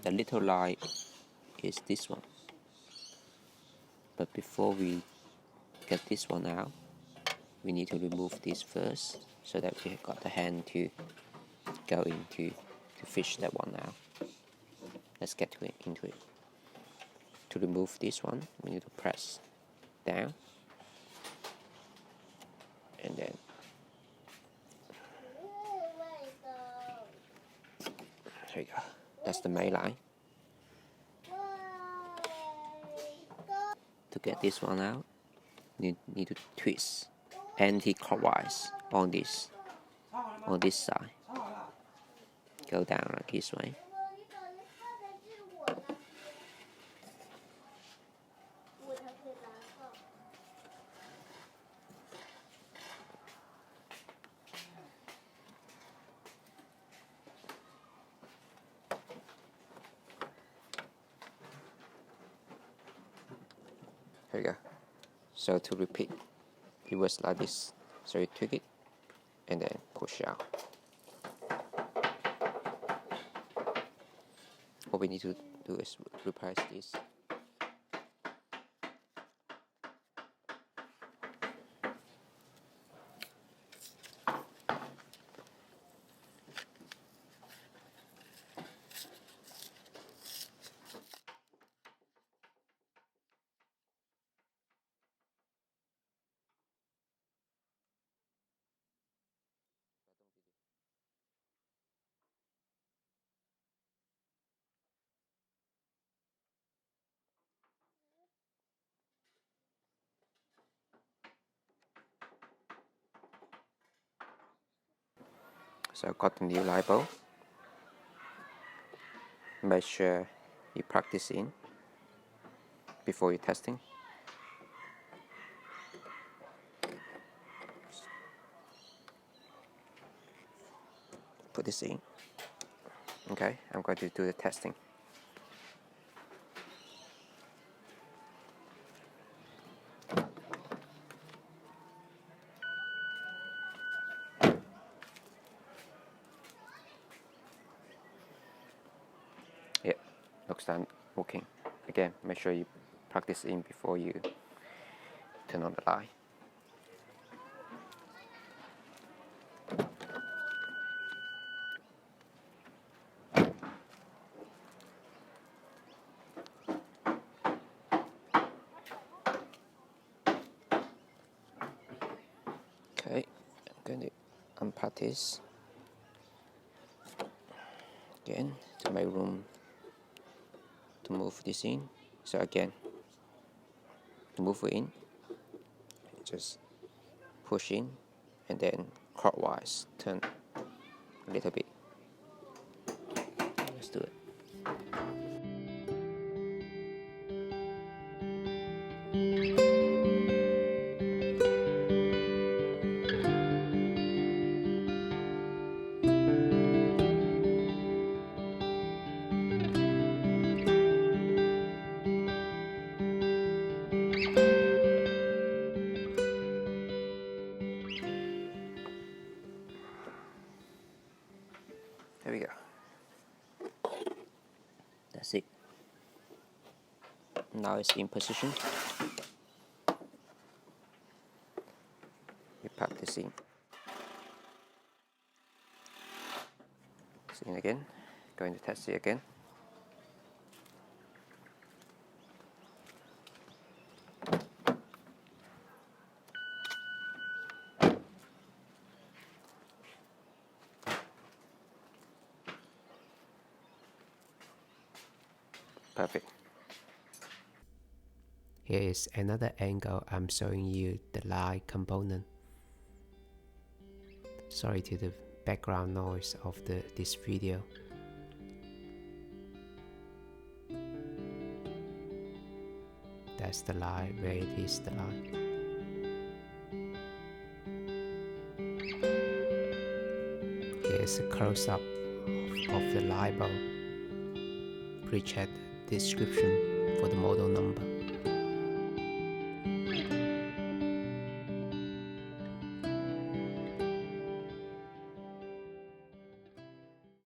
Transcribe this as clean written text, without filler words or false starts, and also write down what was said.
the little line is this one. But before we get this one out, we need to remove this first, so that we got the hand to go into to fish that one out. Let's get into it. To remove this one, we need to press down, and then there you go. That's the main line. To get this one out, you need to twist anti-clockwise on this side. Go down like this way. There you go. So to repeat, it was like this. So you tweak it and then push out. What we need to do is replace this. So got the new label. Make sure you practice in before you're testing. Put this in. Okay, I'm going to do the testing. Yeah, looks like working. Again, make sure you practice in before you turn on the light. Okay, I'm going to unpack this again to make room to move this in. So again, to move it in, just push in and then clockwise turn a little bit. Let's do it. There we go. That's it. Now it's in position. You pack this in. It's in again. Going to test it again. Perfect. Here is another angle. I'm showing you the light component. Sorry to the background noise of this video. That's the light, where it is the light. Here's a close-up of the light bulb. Please check the description for the model number.